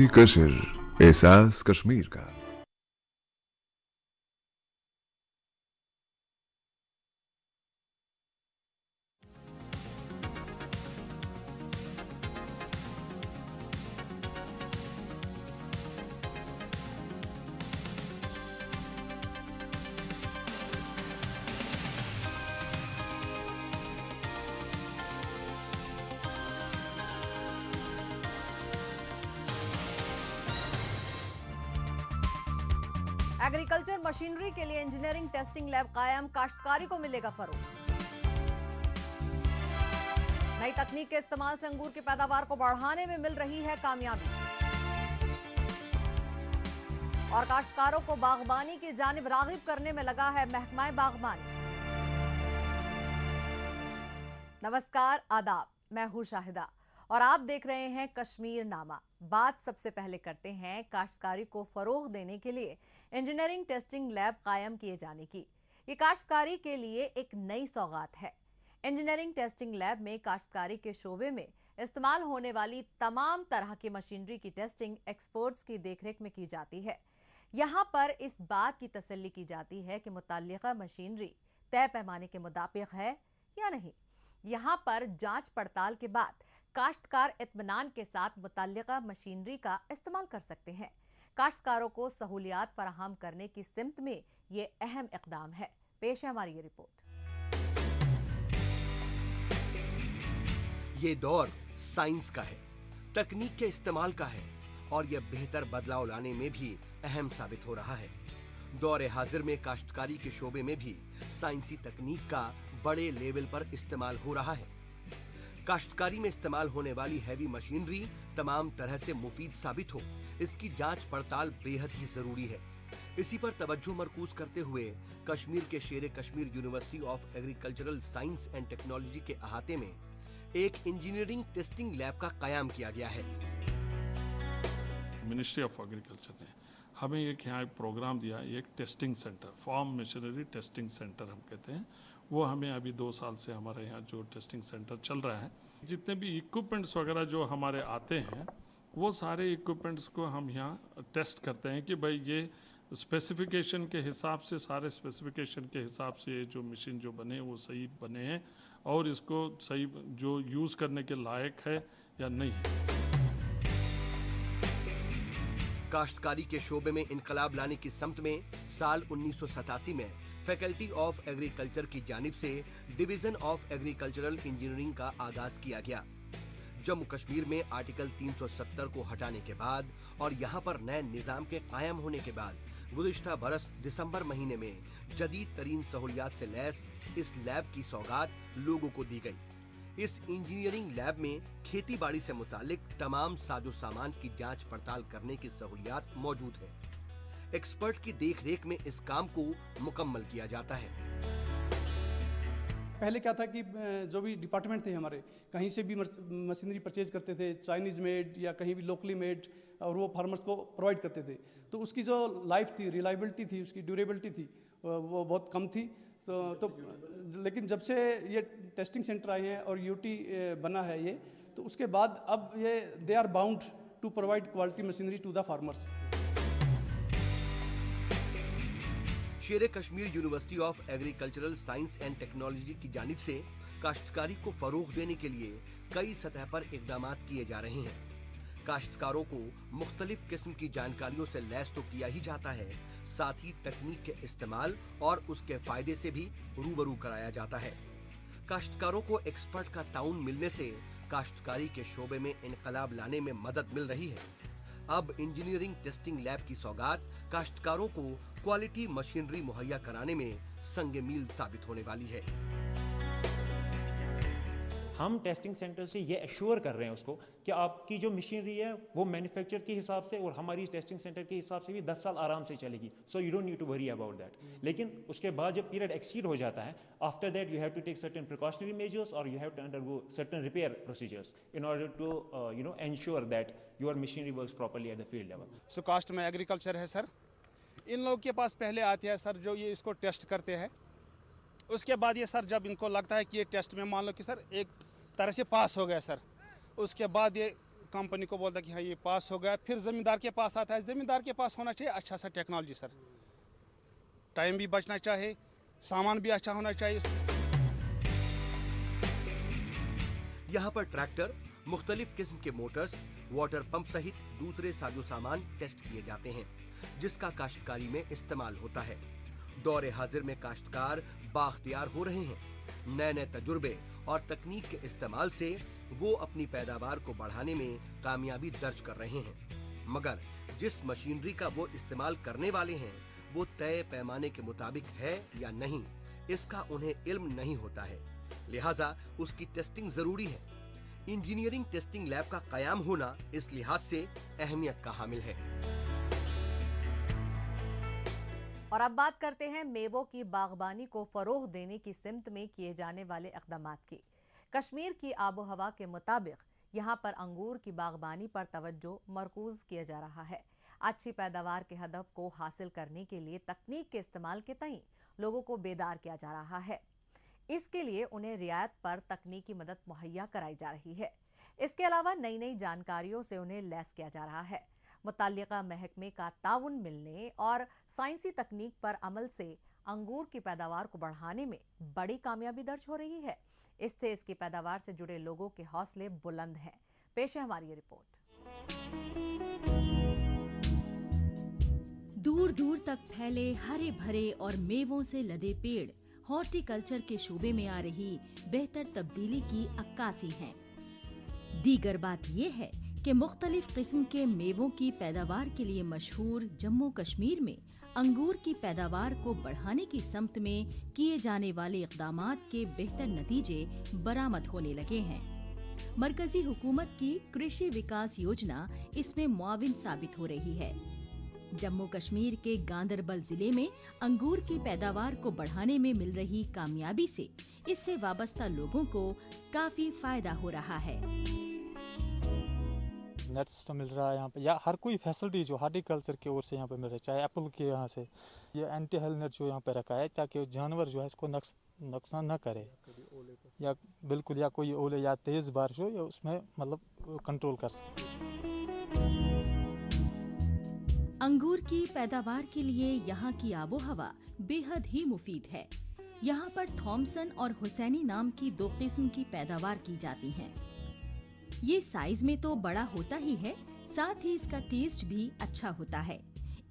कशर एहसास कश्मीर का। Agriculture machinery के लिए इंजीनियरिंग टेस्टिंग लैब कायम, काश्तकारी को मिलेगा फरोग। नई तकनीक के इस्तेमाल से अंगूर की पैदावार को बढ़ाने में मिल रही है कामयाबी और काश्तकारों को बागबानी की जानिब रागिब करने में लगा है महकमा बागबानी। नमस्कार, आदाब, मैं हूं शाहिदा और आप देख रहे हैं कश्मीर नामा। बात सबसे पहले करते हैं काश्तकारी को फरोग देने के लिए इंजीनियरिंग टेस्टिंग लैब कायम किए जाने की। ये काश्तकारी के लिए एक नई सौगात है। इंजीनियरिंग टेस्टिंग लैब में काश्तकारी के शोबे में इस्तेमाल होने वाली तमाम तरह की मशीनरी की टेस्टिंग एक्सपर्ट्स की देखरेख में की जाती है। यहाँ पर इस बात की तसल्ली की जाती है कि मुतल्लिका मशीनरी तय पैमाने के मुताबिक है या नहीं। यहाँ पर जांच पड़ताल के बाद काश्तकार इत्मीनान के साथ मुतल्लिका मशीनरी का इस्तेमाल कर सकते हैं। काश्तकारों को सहूलियात फराहम करने की सिमत में ये अहम इकदाम है। पेश है हमारी ये रिपोर्ट। ये दौर साइंस का है, तकनीक के इस्तेमाल का है और यह बेहतर बदलाव लाने में भी अहम साबित हो रहा है। दौर हाजिर में काश्तकारी के शोबे में भी साइंसी तकनीक का बड़े लेवल पर इस्तेमाल हो रहा है। काश्तकारी में इस्तेमाल होने वाली हैवी मशीनरी तमाम तरह से मुफीद साबित हो, इसकी जांच पड़ताल बेहद ही जरूरी है। इसी पर तवज्जो मरकूज करते हुए कश्मीर के शेर Kashmir university of agricultural science and technology के अहाते में एक इंजीनियरिंग टेस्टिंग लैब का कयाम किया गया है। मिनिस्ट्री ऑफ एग्रीकल्चर ने हमें यहाँ एक प्रोग्राम दिया, एक testing centre, farm machinery testing centre हम कहते हैं। वो हमें अभी 2 साल से हमारे यहाँ जो टेस्टिंग सेंटर चल रहा है, जितने भी इक्विपमेंट्स वगैरह जो हमारे आते हैं वो सारे इक्विपमेंट्स को हम यहाँ टेस्ट करते हैं कि भाई ये स्पेसिफिकेशन के हिसाब से, सारे स्पेसिफिकेशन के हिसाब से जो मशीन जो बने वो सही बने हैं और इसको सही जो यूज़ करने के लायक है या नहीं है। काश्तकारी के शोबे में इनकलाब लाने की समत में साल 1987 में फैकल्टी ऑफ एग्रीकल्चर की जानिब से डिवीजन ऑफ एग्रीकल्चरल इंजीनियरिंग का आगाज किया गया। जम्मू कश्मीर में आर्टिकल 370 को हटाने के बाद और यहाँ पर नए निजाम के कायम होने के बाद गुज़िश्ता बरस दिसंबर महीने में जदीद तरीन सहूलियात से लैस इस लैब की सौगात लोगों को दी गई। इस इंजीनियरिंग लैब में खेती बाड़ी से मुतालिक तमाम साजो सामान की जांच पड़ताल करने की सहूलियात मौजूद है। एक्सपर्ट की देखरेख में इस काम को मुकम्मल किया जाता है। पहले क्या था कि जो भी डिपार्टमेंट थे हमारे, कहीं से भी मशीनरी परचेज करते थे, चाइनीज मेड या कहीं भी लोकली मेड, और वो फार्मर्स को प्रोवाइड करते थे। तो उसकी जो लाइफ थी, रिलायबिलिटी थी, उसकी ड्यूरेबिलिटी थी, वो बहुत कम थी। तो लेकिन जब से ये टेस्टिंग सेंटर आए हैं और यूटी बना है ये, तो उसके बाद अब ये they are bound to provide quality machinery to the farmers. Sher Kashmir university of agricultural science and technology की जानिब से काश्तकारी को फरोग देने के लिए कई सतह पर इकदाम किए जा रहे हैं। काश्तकारों को मुख्तलिफ किस्म की जानकारियों से लैस तो किया ही जाता है, साथ ही तकनीक के इस्तेमाल और उसके फायदे से भी रूबरू कराया जाता है। काश्तकारों को एक्सपर्ट का ताउन मिलने से काश्तकारी के शोबे में इनकलाब लाने में मदद मिल रही है। अब इंजीनियरिंग टेस्टिंग लैब की सौगात काश्तकारों को क्वालिटी मशीनरी मुहैया कराने में संग मील साबित होने वाली है। हम टेस्टिंग सेंटर से ये एश्योर कर रहे हैं उसको कि आपकी जो मशीनरी है वो मैन्युफैक्चर के हिसाब से और हमारी टेस्टिंग सेंटर के हिसाब से भी 10 साल आराम से चलेगी। So you don't need to worry about that. लेकिन उसके बाद जब पीरियड एक्सीड हो जाता है, after that you have to take certain precautionary measures और you have to undergo certain repair procedures in order to ensure that your machinery works properly at the field level. So cost में agriculture है sir, इन लोगों के पास पहले आते हैं sir जो ये इसको टेस्ट करते हैं। उसके बाद ये सर जब इनको लगता है कि ये टेस्ट में मान लो कि सर एक तरह से पास हो गया सर, उसके बाद ये कंपनी को बोलता है कि हाँ ये पास हो गया, फिर ज़मींदार के पास आता है। ज़मींदार के पास होना चाहिए अच्छा सा टेक्नोलॉजी सर, टाइम भी बचना चाहिए, सामान भी अच्छा होना चाहिए। यहाँ पर ट्रैक्टर, मुख्तलिफ किस्म के मोटर्स, वाटर पंप सहित दूसरे साजो सामान टेस्ट किए जाते हैं जिसका काश्तकारी में इस्तेमाल होता है। दौरे हाजिर में काश्तकार बाख्तियार हो रहे हैं। नए नए तजुर्बे और तकनीक के इस्तेमाल से वो अपनी पैदावार को बढ़ाने में कामयाबी दर्ज कर रहे हैं, मगर जिस मशीनरी का वो इस्तेमाल करने वाले हैं वो तय पैमाने के मुताबिक है या नहीं, इसका उन्हें इल्म नहीं होता है, लिहाजा उसकी टेस्टिंग जरूरी है। इंजीनियरिंग टेस्टिंग लैब का कायम होना इस लिहाज से अहमियत का हामिल है। और अब बात करते हैं मेवों की बागबानी को फरोग देने की सिमत में किए जाने वाले इक़दामात की। कश्मीर की आबो हवा के मुताबिक यहाँ पर अंगूर की बागबानी पर तवज्जो मरकूज किया जा रहा है। अच्छी पैदावार के हदफ को हासिल करने के लिए तकनीक के इस्तेमाल के तई लोगों को बेदार किया जा रहा है। इसके लिए उन्हें रियायत पर तकनीकी मदद मुहैया कराई जा रही है। इसके अलावा नई नई जानकारियों से उन्हें लैस किया जा रहा है। मुताल्लिका महकमे का ताउन मिलने और साइंसी तकनीक पर अमल से अंगूर की पैदावार को बढ़ाने में बड़ी कामयाबी दर्ज हो रही है। इससे इसकी पैदावार से जुड़े लोगों के हौसले बुलंद हैं। पेश है हमारी ये रिपोर्ट। दूर दूर तक फैले हरे भरे और मेवों से लदे पेड़ हॉर्टिकल्चर के शोबे में आ रही बेहतर तब्दीली की अक्कासी हैं। दीगर बात यह है कि मुख्तलिफ किस्म के मेवों की पैदावार के लिए मशहूर जम्मू कश्मीर में अंगूर की पैदावार को बढ़ाने की समत में किए जाने वाले इक़दामात के बेहतर नतीजे बरामद होने लगे हैं। मरकजी हुकूमत की कृषि विकास योजना इसमें मुआविन साबित हो रही है। जम्मू कश्मीर के गांदरबल जिले में अंगूर की पैदावार को बढ़ाने में मिल रही कामयाबी से इससे वाबस्ता लोगों को काफी फायदा हो रहा है। नेट सिस्टम मिल रहा है यहाँ पे, या हर कोई फैसिलिटी जो हार्टिकल्चर की ओर से यहाँ पे मिल रहा है, चाहे एप्पल के यहाँ से, ये एंटी हेल नेट जो यहाँ पे रखा है ताकि जानवर जो है इसको नुकसान न करे, या बिल्कुल या कोई ओले या तेज़ बारिश हो या उसमें मतलब कंट्रोल कर सके। अंगूर की पैदावार के लिए यहाँ की आबो हवा बेहद ही मुफीद है। यहाँ पर थॉमसन और हुसैनी नाम की दो किस्म की पैदावार की जाती हैं। ये साइज में तो बड़ा होता ही है, साथ ही इसका टेस्ट भी अच्छा होता है।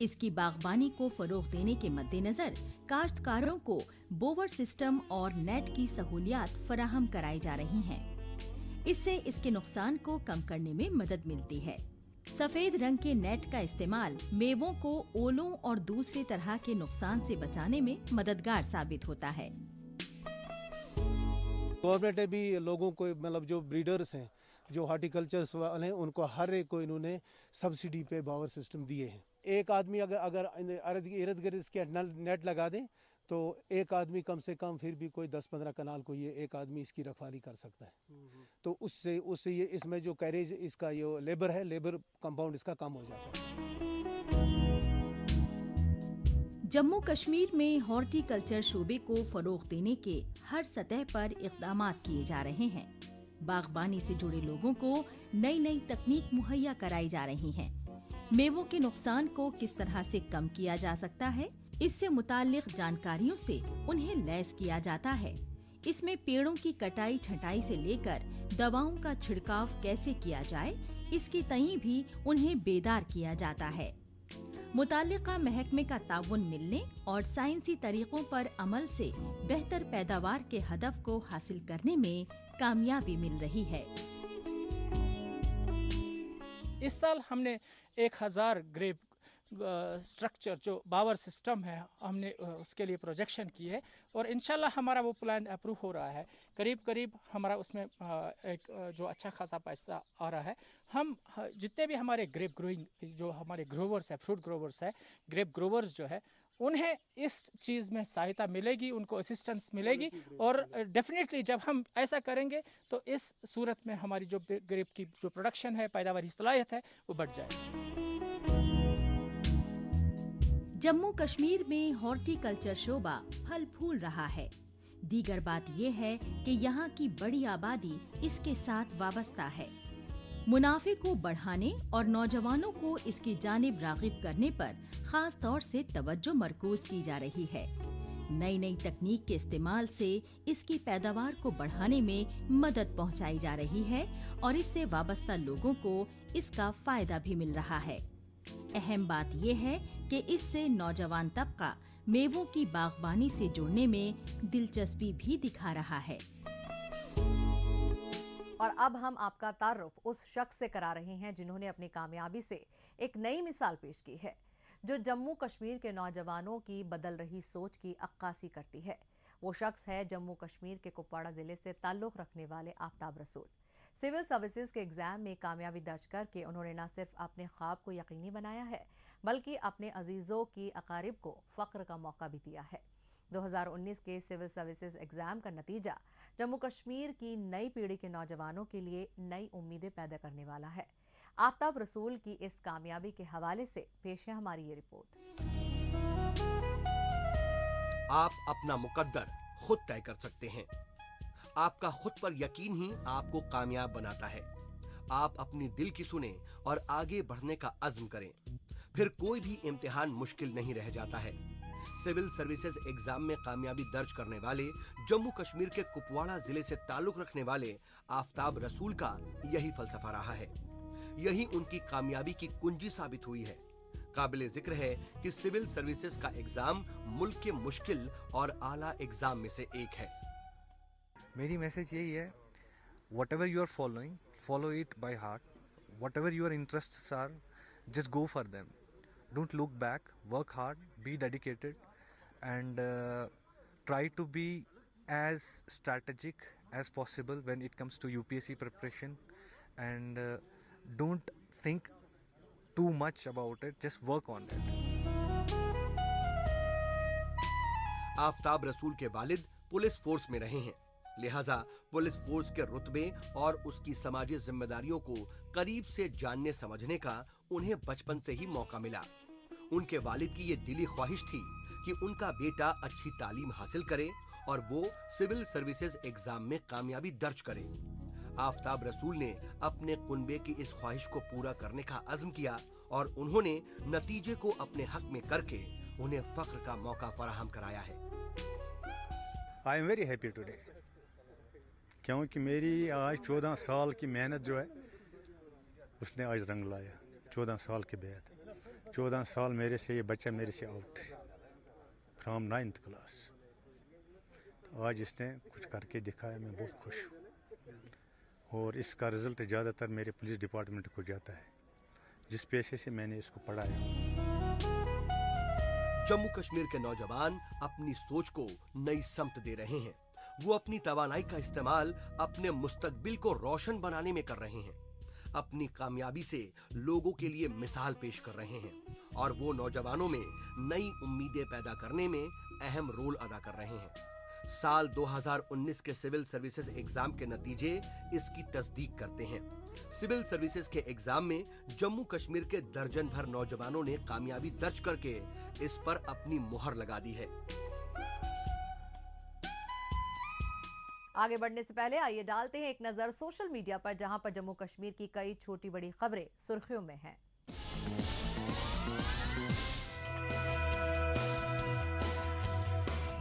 इसकी बागबानी को फरोग देने के मद्देनजर काश्तकारों को बोवर सिस्टम और नेट की सहूलियात फराहम कराई जा रही हैं। इससे इसके नुकसान को कम करने में मदद मिलती है। सफेद रंग के नेट का इस्तेमाल मेवों को ओलों और दूसरे तरह के नुकसान से बचाने में मददगार साबित होता है। गवर्नमेंट ने भी लोगों को मतलब जो ब्रीडर्स हैं, जो हार्टिकल्चर वाले हैं, उनको हर एक को इन्होंने सब्सिडी पे बावर सिस्टम दिए हैं। एक आदमी अगर इर्द गिर्द इसके नेट लगा दें तो एक आदमी कम से कम फिर भी कोई 10-15 कनाल को ये एक आदमी इसकी रखवाली कर सकता है। तो उससे ये इसमें जो कैरेज इसका ये लेबर है, लेबर कंपाउंड इसका कम हो जाता है। जम्मू कश्मीर में हॉर्टिकल्चर शोबे को फरोग देने के हर सतह पर इक़दामात किए जा रहे हैं। बागबानी से जुड़े लोगों को नई नई तकनीक मुहैया कराई जा रही हैं। मेवों के नुकसान को किस तरह से कम किया जा सकता है, इससे मुताल्लिक जानकारियों से उन्हें लैस किया जाता है। इसमें पेड़ों की कटाई छंटाई से लेकर दवाओं का छिड़काव कैसे किया जाए, इसकी तई भी उन्हें बेदार किया जाता है। मुताल्लिका महकमे का ताउन मिलने और साइंसी तरीकों पर अमल से बेहतर पैदावार के हदफ को हासिल करने में कामयाबी मिल रही है। इस साल हमने 1000 ग्रेप स्ट्रक्चर जो बावर सिस्टम है हमने उसके लिए प्रोजेक्शन की है और इंशाल्लाह हमारा वो प्लान अप्रूव हो रहा है। करीब हमारा उसमें एक जो अच्छा खासा पैसा आ रहा है। हम जितने भी हमारे ग्रेप ग्रोइंग जो हमारे ग्रोवर्स है, फ्रूट ग्रोवर्स है, ग्रेप ग्रोवर्स जो है, उन्हें इस चीज़ में सहायता मिलेगी, उनको असिस्टेंस मिलेगी और डेफिनेटली जब हम ऐसा करेंगे तो इस सूरत में हमारी जो ग्रेप की जो प्रोडक्शन है, पैदावारी सलाहियत है, वो बढ़ जाएगी। जम्मू कश्मीर में हॉर्टिकल्चर शोबा फल फूल रहा है। दीगर बात यह है कि यहाँ की बड़ी आबादी इसके साथ वाबस्ता है। मुनाफे को बढ़ाने और नौजवानों को इसकी जानिब राग़िब करने पर खास तौर से तवज्जो मरकूज की जा रही है। नई नई तकनीक के इस्तेमाल से इसकी पैदावार को बढ़ाने में मदद पहुंचाई जा रही है और इससे वाबस्ता लोगों को इसका फायदा भी मिल रहा है। अहम बात यह है कि इससे नौजवान तबका मेवों की बागबानी से जुड़ने में दिलचस्पी भी दिखा रहा है। और अब हम आपका तारुफ उस शख्स से करा रहे हैं जिन्होंने अपनी कामयाबी से एक नई मिसाल पेश की है, जो जम्मू कश्मीर के नौजवानों की बदल रही सोच की अक्कासी करती है। वो शख्स है जम्मू कश्मीर के कुपवाड़ा जिले से ताल्लुक रखने वाले आफ्ताब रसूल। सिविल सर्विसेज के एग्जाम में कामयाबी दर्ज करके उन्होंने न सिर्फ अपने ख्वाब को यकीनी बनाया है, बल्कि अपने अजीजों की अकारिब को फख्र का मौका भी दिया है। 2019 के सिविल सर्विसेज एग्जाम का नतीजा जम्मू कश्मीर की नई पीढ़ी के नौजवानों के लिए नई उम्मीदें पैदा करने वाला है। आफ्ताब रसूल की इस कामयाबी के हवाले से पेश है हमारी ये रिपोर्ट। आप अपना मुकद्दर खुद तय कर सकते हैं। आपका खुद पर यकीन ही आपको कामयाब बनाता है। आप अपनी दिल की सुने और आगे बढ़ने का अज़्म करें, फिर कोई भी इम्तिहान मुश्किल नहीं रह जाता है। सिविल सर्विसेज एग्जाम में कामयाबी दर्ज करने वाले जम्मू कश्मीर के कुपवाड़ा जिले से ताल्लुक रखने वाले आफ्ताब रसूल का यही फलसफा रहा है। यही उनकी कामयाबी की कुंजी साबित हुई है। काबिले जिक्र है कि सिविल सर्विसेज का एग्जाम मुल्क के मुश्किल और आला एग्जाम में से एक है। मेरी मैसेज यही है, whatever you are following, follow it by heart. Whatever your interests are, just go for them. Don't look back, work hard, be dedicated, and try to be as strategic as possible when it comes to UPSC preparation, and don't think too much about it, just work on it. Aftab रसूल के वालिद police force में रहे हैं, लिहाजा police force के रुतबे और उसकी समाजी जिम्मेदारियों को करीब से जानने समझने का उन्हें बचपन से ही मौका मिला। उनके वालिद की ये दिली ख्वाहिश थी कि उनका बेटा अच्छी तालीम हासिल करे और वो सिविल सर्विसेज एग्जाम में कामयाबी दर्ज करे। आफ्ताब रसूल ने अपने कुनबे की इस ख्वाहिश को पूरा करने का अज़्म किया और उन्होंने नतीजे को अपने हक में करके उन्हें फख्र का मौका फराहम कराया है। I am very happy today, क्योंकि मेरी आज 14 साल की मेहनत जो है उसने आज रंग लाया। 14 साल के बाद 14 साल मेरे से ये बच्चा मेरे से आउट फ्रॉम 9th क्लास, तो आज इसने कुछ करके दिखाया। मैं बहुत खुश हूँ और इसका रिजल्ट ज़्यादातर मेरे पुलिस डिपार्टमेंट को जाता है, जिस पेशे से मैंने इसको पढ़ाया। जम्मू कश्मीर के नौजवान अपनी सोच को नई समत दे रहे हैं। वो अपनी तवानाई का इस्तेमाल अपने मुस्तकबिल को रोशन बनाने में कर रहे हैं। अपनी कामयाबी से लोगों के लिए मिसाल पेश कर रहे हैं और वो नौजवानों में नई उम्मीदें पैदा करने में अहम रोल अदा कर रहे हैं। साल 2019 के सिविल सर्विसेज एग्जाम के नतीजे इसकी तस्दीक करते हैं। सिविल सर्विसेज के एग्जाम में जम्मू कश्मीर के दर्जन भर नौजवानों ने कामयाबी दर्ज करके इस पर अपनी मुहर लगा दी है। आगे बढ़ने से पहले आइए डालते हैं एक नजर सोशल मीडिया पर, जहां पर जम्मू कश्मीर की कई छोटी बड़ी खबरें सुर्खियों में हैं।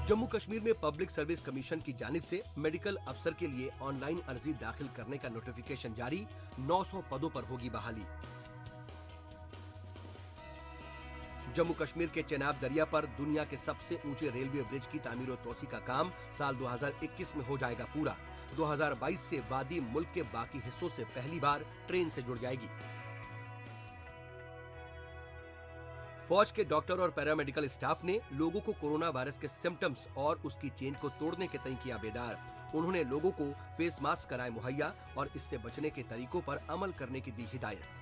जम्मू कश्मीर में पब्लिक सर्विस कमीशन की जानिब से मेडिकल अफसर के लिए ऑनलाइन अर्जी दाखिल करने का नोटिफिकेशन जारी। 900 पदों पर होगी बहाली। जम्मू कश्मीर के चेनाब दरिया पर दुनिया के सबसे ऊंचे रेलवे ब्रिज की तामीर और तोसी का काम साल 2021 में हो जाएगा पूरा। 2022 से वादी मुल्क के बाकी हिस्सों से पहली बार ट्रेन से जुड़ जाएगी। फौज के डॉक्टर और पैरामेडिकल स्टाफ ने लोगों को कोरोना वायरस के सिम्टम्स और उसकी चेन को तोड़ने के तय किया बेदार। उन्होंने लोगों को फेस मास्क कराए मुहैया और इससे बचने के तरीकों पर अमल करने की दी हिदायत।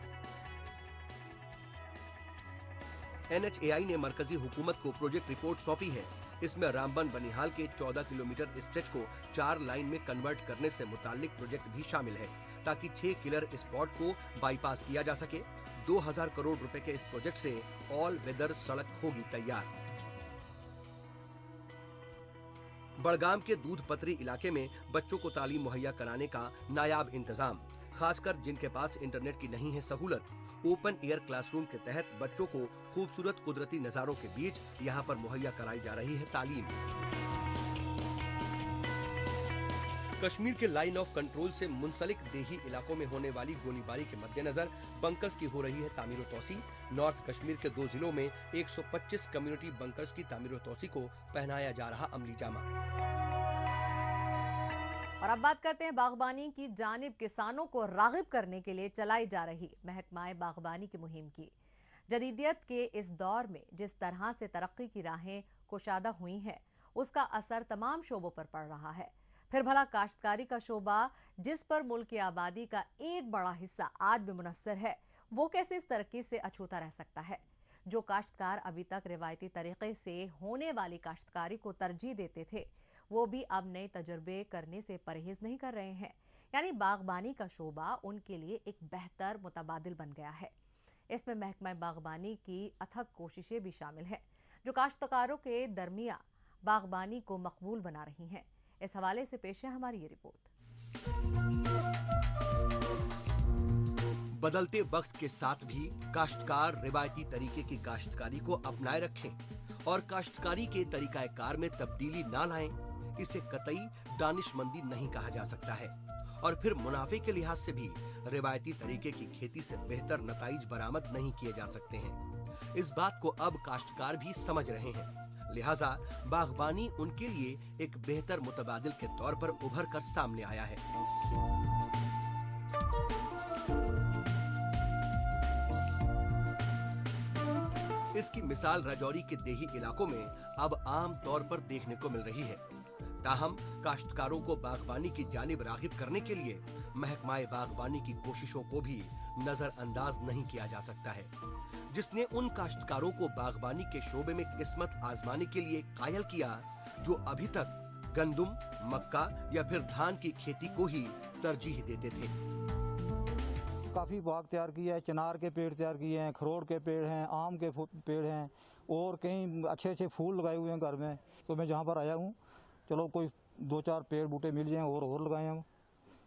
NHAI ने मरकजी हुकूमत को प्रोजेक्ट रिपोर्ट सौंपी है। इसमें रामबन बनिहाल के 14 किलोमीटर स्ट्रेच को 4 लाइन में कन्वर्ट करने से मुताल्लिक प्रोजेक्ट भी शामिल है, ताकि 6 किलर स्पॉट को बाईपास किया जा सके। 2000 करोड़ रुपए के इस प्रोजेक्ट से ऑल वेदर सड़क होगी तैयार। बड़गाम के दूध पतरी इलाके में बच्चों को तालीम मुहैया कराने का नायाब इंतजाम। खासकर जिनके पास इंटरनेट की नहीं है सहूलत, ओपन एयर क्लासरूम के तहत बच्चों को खूबसूरत कुदरती नजारों के बीच यहाँ पर मुहैया कराई जा रही है तालीम। कश्मीर के लाइन ऑफ कंट्रोल से मुंसलिक देही इलाकों में होने वाली गोलीबारी के मद्देनजर बंकर्स की हो रही है तामीर व तौसी। नॉर्थ कश्मीर के 2 जिलों में 125 कम्युनिटी बंकर्स की तामीर व तौसी को पहनाया जा रहा अमली जामा। और अब बात करते हैं बागबानी की जानिब किसानों को रागिब करने के लिए चलाई जा रही महकमा बागबानी की मुहिम की। जदीदियत के इस दौर में जिस तरह से तरक्की की राहें कुशादा हुई हैं, उसका असर तमाम शोबों पर पड़ रहा है। फिर भला काश्तकारी का शोबा, जिस पर मुल्क की आबादी का एक बड़ा हिस्सा आज भी मुनस्सर है, वो कैसे इस तरक्की से अछूता रह सकता है? जो काश्तकार अभी तक रिवायती तरीके से होने वाली काश्तकारी को तरजीह देते थे, वो भी अब नए तजुर्बे करने से परहेज नहीं कर रहे हैं। यानी बागबानी का शोबा उनके लिए एक बेहतर मुतबादिल बन गया है। इसमें महकमा बागबानी की अथक कोशिशें भी शामिल हैं, जो काश्तकारों के दरमिया बागबानी को मकबूल बना रही हैं। इस हवाले से पेश है हमारी ये रिपोर्ट। बदलते वक्त के साथ भी काश्तकार रिवायती तरीके की काश्तकारी को अपनाए रखें और काश्तकारी के तरीकाकार में तब्दीली ना लाएं, इसे कतई दानिशमंदी नहीं कहा जा सकता है। और फिर मुनाफे के लिहाज से भी रिवायती तरीके की खेती से बेहतर नताइज बरामद नहीं किए जा सकते हैं। इस बात को अब काश्तकार भी समझ रहे हैं, लिहाजा बागबानी उनके लिए एक बेहतर मुतबादिल के तौर पर उभर कर सामने आया है। इसकी मिसाल राजौरी के देही इलाकों में अब आम तौर पर देखने को मिल रही है। ताहम काश्तकारों को बागबानी की जानिब रागिब करने के लिए महकमा बागबानी की कोशिशों को भी नजरअंदाज नहीं किया जा सकता है, जिसने उन काश्तकारों को बागबानी के शोबे में किस्मत आजमाने के लिए कायल किया जो अभी तक गंदुम, मक्का या फिर धान की खेती को ही तरजीह देते थे। काफ़ी बाग तैयार किया है, चिनार के पेड़ तैयार किए हैं, खरोड़ के पेड़ हैं, आम के पेड़ हैं और कहीं अच्छे अच्छे फूल लगाए हुए हैं घर में। तो मैं जहाँ पर आया हूँ, चलो कोई 2-4 पेड़ बूटे मिल जाएं और लगाए हम,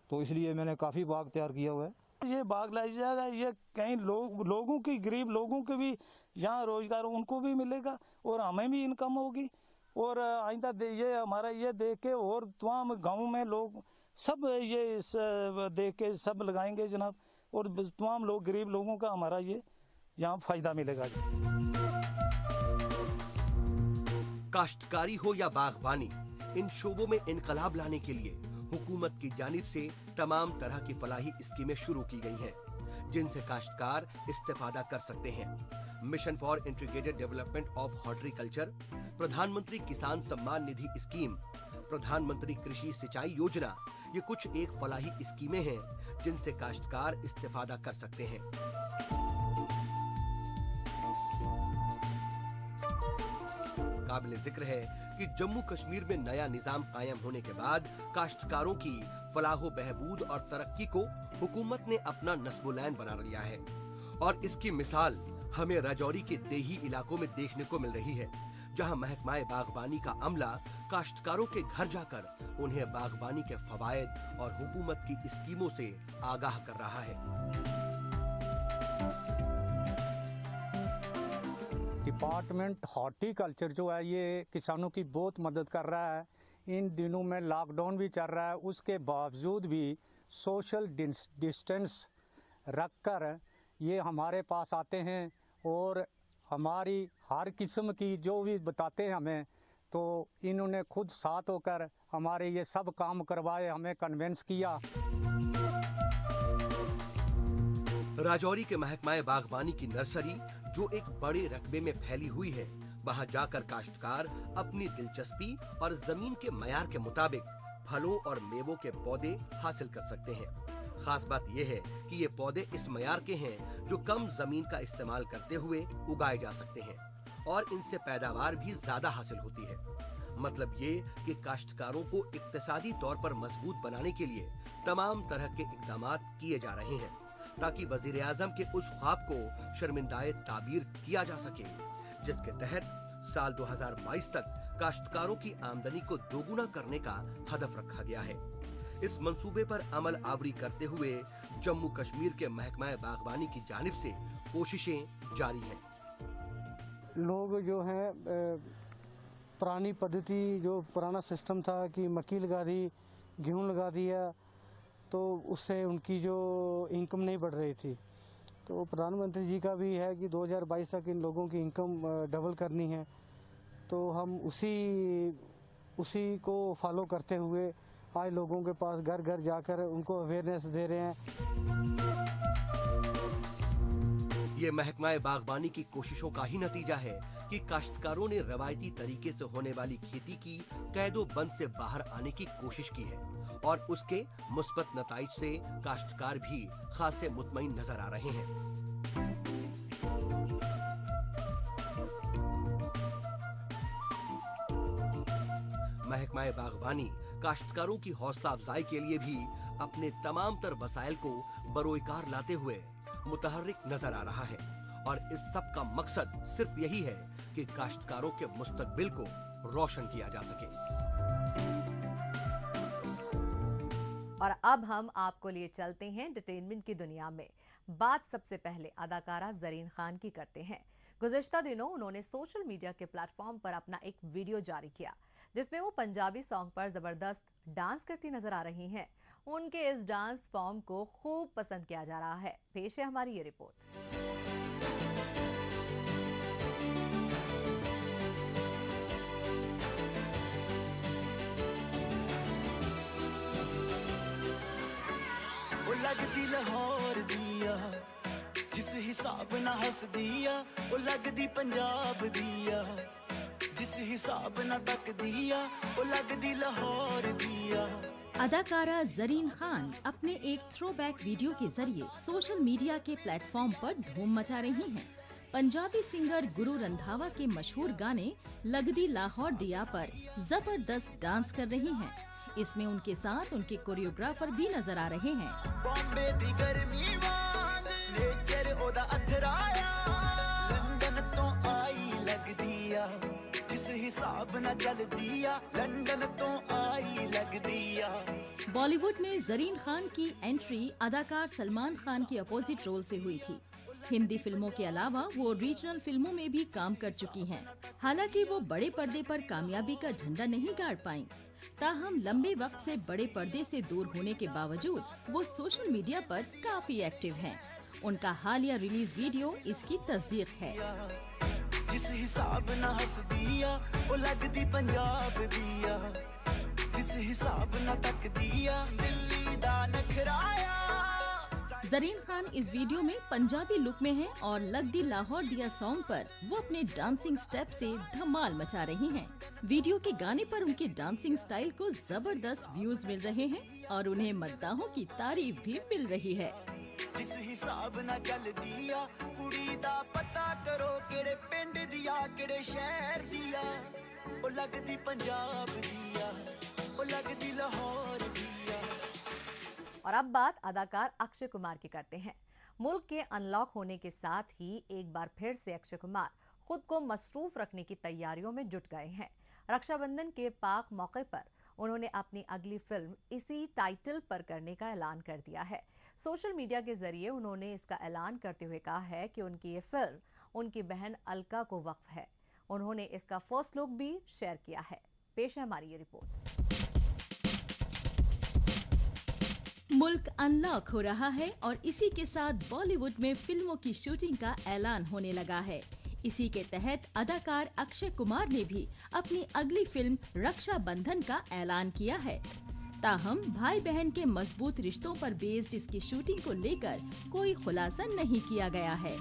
तो इसलिए मैंने काफ़ी बाग तैयार किया हुआ है। ये बाग लाई जाएगा, ये कहीं लोगों की, गरीब लोगों के भी यहाँ रोजगार उनको भी मिलेगा और हमें भी इनकम होगी। और आइंदा ये हमारा ये देख के और तमाम गाँव में लोग सब ये देख के सब लगाएंगे जनाब, और तमाम लोग, गरीब लोगों का हमारा ये यहाँ फायदा मिलेगा। काश्तकारी हो या बागबानी, इन शोबों में इनकलाब लाने के लिए हुकूमत की जानिब से तमाम तरह की फलाही स्कीमें शुरू की गई हैं, जिनसे काश्तकार इस्तेफादा कर सकते हैं। Mission for integrated development of horticulture, प्रधानमंत्री किसान सम्मान निधि स्कीम, प्रधानमंत्री कृषि सिंचाई योजना, ये कुछ एक फलाही स्कीमें हैं जिनसे काश्तकार इस्तेफादा कर सकते हैं। काबिल जिक्र है कि जम्मू कश्मीर में नया निजाम कायम होने के बाद काश्तकारों की फलाहो बहबूद और तरक्की को हुकूमत ने अपना नस्बुलैन बना लिया है। और इसकी मिसाल हमें राजौरी के देही इलाकों में देखने को मिल रही है, जहां महकमाए बागबानी का अमला काश्तकारों के घर जाकर उन्हें बागबानी के फवायद और हुकूमत की स्कीमों से आगाह कर रहा है। डिपार्टमेंट हॉर्टिकल्चर जो है ये किसानों की बहुत मदद कर रहा है। इन दिनों में लॉकडाउन भी चल रहा है, उसके बावजूद भी सोशल डिस्टेंस रखकर ये हमारे पास आते हैं और हमारी हर किस्म की जो भी बताते हैं हमें, तो इन्होंने खुद साथ होकर हमारे ये सब काम करवाए, हमें कन्विंस किया। राजौरी के महकमाए बागबानी की नर्सरी जो एक बड़े रकबे में फैली हुई है, वहां जाकर काश्तकार अपनी दिलचस्पी और जमीन के मयार के मुताबिक फलों और मेवों के पौधे हासिल कर सकते हैं। खास बात यह है कि ये पौधे इस मयार के हैं जो कम जमीन का इस्तेमाल करते हुए उगाए जा सकते हैं और इनसे पैदावार भी ज्यादा हासिल होती है। मतलब ये कि काश्तकारों को इक्तिसादी तौर पर मजबूत बनाने के लिए तमाम तरह के इकदाम किए जा रहे हैं, ताकि वजीर आजम के उस ख्वाब को शर्मिंदाए ताबीर किया जा सके, जिसके तहत साल 2022 तक काश्तकारों की आमदनी को दोगुना करने का हदफ रखा गया है। इस मंसूबे पर अमल आवरी करते हुए जम्मू कश्मीर के महकमा बागवानी की जानिब से कोशिशें जारी हैं। लोग जो हैं पुरानी पद्धति, जो पुराना सिस्टम था कि मक्की लगा दी, गेहूँ लगा दिया, तो उससे उनकी जो इनकम नहीं बढ़ रही थी। तो प्रधानमंत्री जी का भी है कि 2022 तक इन लोगों की इनकम डबल करनी है। तो हम उसी को फॉलो करते हुए आज लोगों के पास घर घर जाकर उनको अवेयरनेस दे रहे हैं। ये महकमा बागवानी की कोशिशों का ही नतीजा है कि काश्तकारों ने रवायती तरीके से होने वाली खेती की कैदो बंद से बाहर आने की कोशिश की है और उसके मुस्बत नताइज से काश्तकार भी खासे मुतमईन नजर आ रहे हैं। महकमा बागवानी काश्तकारों की हौसला अफजाई के लिए भी अपने तमाम तर वसाइल को बरोइकार लाते हुए मुतहर्रिक नजर आ रहा है और इस सब का मकसद सिर्फ यही है कि काश्तकारों के मुस्तकबिल को रोशन किया जा सके। और अब हम आपको लिए चलते हैं एंटरटेनमेंट की दुनिया में। बात सबसे पहले अदाकारा जरीन खान की करते हैं। गुज़िश्ता दिनों उन्होंने सोशल मीडिया के प्लेटफॉर्म पर अपना एक वीडियो जारी किया जिसमें वो पंजाबी सॉन्ग पर जबरदस्त डांस करती नजर आ रही हैं। उनके इस डांस फॉर्म को खूब पसंद किया जा रहा है। पेश है हमारी ये रिपोर्ट। ओ लगदी लाहौर दिया जिस हिसाब ना हस दिया, ओ लगदी पंजाब दिया जिस हिसाब ना तक दिया, ओ लगदी लाहौर दिया। अदाकारा जरीन खान अपने एक थ्रोबैक वीडियो के जरिए सोशल मीडिया के प्लेटफॉर्म पर धूम मचा रही हैं। पंजाबी सिंगर गुरु रंधावा के मशहूर गाने लगदी लाहौर दिया पर जबरदस्त डांस कर रही हैं। इसमें उनके साथ उनके कोरियोग्राफर भी नजर आ रहे हैं। बॉम्बे दी गर्मी वांग नेचर ओदा अथराया, लंदन तो आई लगदिया जिस हिसाब ना चल दिया, लंदन तो आई लगदिया। बॉलीवुड में जरीन खान की एंट्री अदाकार सलमान खान की अपोजिट रोल से हुई थी। हिंदी फिल्मों के अलावा वो रीजनल फिल्मों में भी काम कर चुकी हैं। हालांकि वो बड़े पर्दे पर कामयाबी का झंडा नहीं गाड़ पाईं। ताहम लंबे वक्त से बड़े पर्दे से दूर होने के बावजूद वो सोशल मीडिया पर काफी एक्टिव हैं। उनका हालिया रिलीज वीडियो इसकी तस्दीक है। जिस हिसाब ना हस दिया, ओ लगदी पंजाब दिया जिस हिसाब ना तक दिया, दिल्ली दा नखराया। जरीन खान इस वीडियो में पंजाबी लुक में हैं और लगदी लाहौर दिया सॉन्ग पर वो अपने डांसिंग स्टेप से धमाल मचा रही हैं। वीडियो के गाने पर उनके डांसिंग स्टाइल को जबरदस्त व्यूज मिल रहे हैं और उन्हें मद्दाहों की तारीफ भी मिल रही है। जिस हिसाब ना चल दिया, कुड़ी दा पता करो केड़े पिंड दिया केड़े शहर दिया, ओ लगदी पंजाब दिया, ओ लगदी लाहौर दिया। और अब बात अदाकार अक्षय कुमार की करते हैं। मुल्क के अनलॉक होने के साथ ही एक बार फिर से अक्षय कुमार खुद को मसरूफ रखने की तैयारियों में जुट गए हैं। रक्षाबंधन के पाक मौके पर उन्होंने अपनी अगली फिल्म इसी टाइटल पर करने का ऐलान कर दिया है। सोशल मीडिया के जरिए उन्होंने इसका ऐलान करते हुए कहा है कि उनकी ये फिल्म उनकी बहन अलका को वक्फ है। उन्होंने इसका फर्स्ट लुक भी शेयर किया है। पेश है हमारी ये रिपोर्ट। मुल्क अनलॉक हो रहा है और इसी के साथ बॉलीवुड में फिल्मों की शूटिंग का ऐलान होने लगा है। इसी के तहत अदाकार अक्षय कुमार ने भी अपनी अगली फिल्म रक्षाबंधन का ऐलान किया है। ताहम भाई बहन के मजबूत रिश्तों पर बेस्ड इसकी शूटिंग को लेकर कोई खुलासा नहीं किया गया है।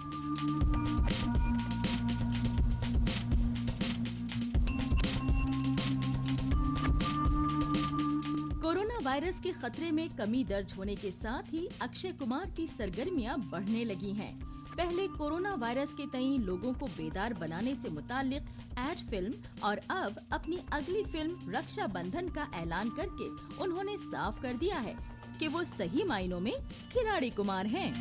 कोरोना वायरस के खतरे में कमी दर्ज होने के साथ ही अक्षय कुमार की सरगर्मियां बढ़ने लगी हैं। पहले कोरोना वायरस के तई लोगों को बेदार बनाने से मुतालिक एड फिल्म और अब अपनी अगली फिल्म रक्षाबंधन का ऐलान करके उन्होंने साफ कर दिया है कि वो सही मायनों में खिलाड़ी कुमार हैं।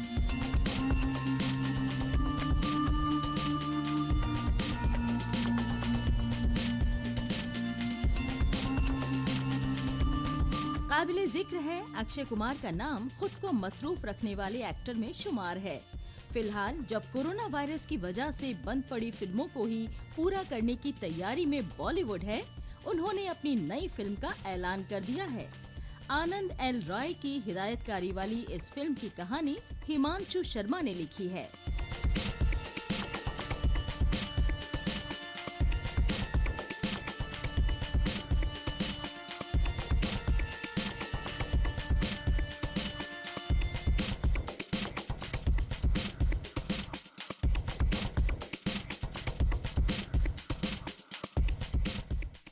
काबिले जिक्र है, अक्षय कुमार का नाम खुद को मसरूफ रखने वाले एक्टर में शुमार है। फिलहाल जब कोरोना वायरस की वजह से बंद पड़ी फिल्मों को ही पूरा करने की तैयारी में बॉलीवुड है, उन्होंने अपनी नई फिल्म का ऐलान कर दिया है। आनंद एल रॉय की हिदायतकारी वाली इस फिल्म की कहानी हिमांशु शर्मा ने लिखी है।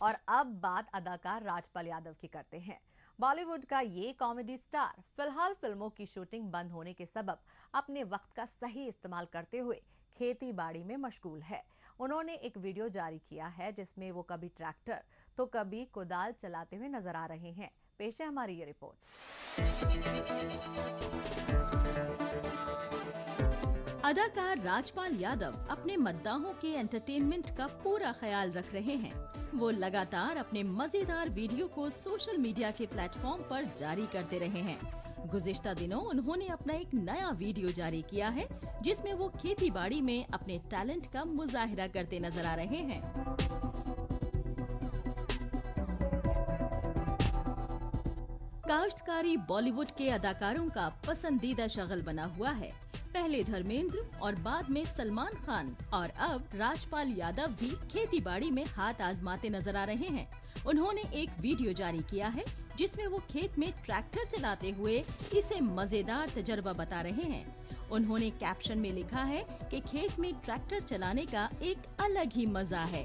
और अब बात अदाकार राजपाल यादव की करते हैं। बॉलीवुड का ये कॉमेडी स्टार फिलहाल फिल्मों की शूटिंग बंद होने के सबब अपने वक्त का सही इस्तेमाल करते हुए खेती बाड़ी में मशगूल है। उन्होंने एक वीडियो जारी किया है जिसमें वो कभी ट्रैक्टर तो कभी कुदाल चलाते हुए नजर आ रहे हैं। पेश है हमारी ये रिपोर्ट। अदाकार राजपाल यादव अपने मद्दाहों के एंटरटेनमेंट का पूरा ख्याल रख रहे हैं। वो लगातार अपने मजेदार वीडियो को सोशल मीडिया के प्लेटफॉर्म पर जारी करते रहे हैं। गुज़िश्ता दिनों उन्होंने अपना एक नया वीडियो जारी किया है जिसमें वो खेती बाड़ी में अपने टैलेंट का मुजाहिरा करते नजर आ रहे हैं। काश्तकारी बॉलीवुड के अदाकारों का पसंदीदा शगल बना हुआ है। पहले धर्मेंद्र और बाद में सलमान खान और अब राजपाल यादव भी खेती बाड़ी में हाथ आजमाते नजर आ रहे हैं। उन्होंने एक वीडियो जारी किया है जिसमें वो खेत में ट्रैक्टर चलाते हुए इसे मजेदार तजर्बा बता रहे हैं। उन्होंने कैप्शन में लिखा है कि खेत में ट्रैक्टर चलाने का एक अलग ही मजा है।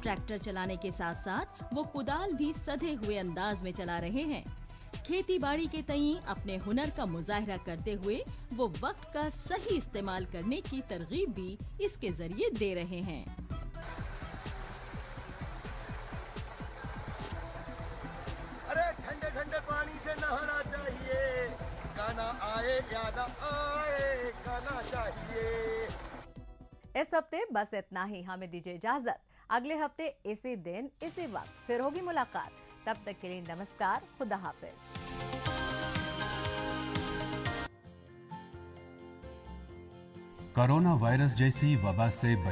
ट्रैक्टर चलाने के साथ साथ वो कुदाल भी सधे हुए अंदाज में चला रहे हैं। खेती बाड़ी के तई अपने हुनर का मुजाहिरा करते हुए वो वक्त का सही इस्तेमाल करने की तरगीब भी इसके जरिए दे रहे हैं। अरे ठंडे ठंडे पानी से नहाना चाहिए, गाना आए याद आए, गाना चाहिए। इस हफ्ते बस इतना ही। हमें दीजिए इजाजत। अगले हफ्ते इसी दिन इसी वक्त फिर होगी मुलाकात। तब तक के लिए नमस्कार, खुदा हाफिज। कोरोना वायरस जैसी वबा से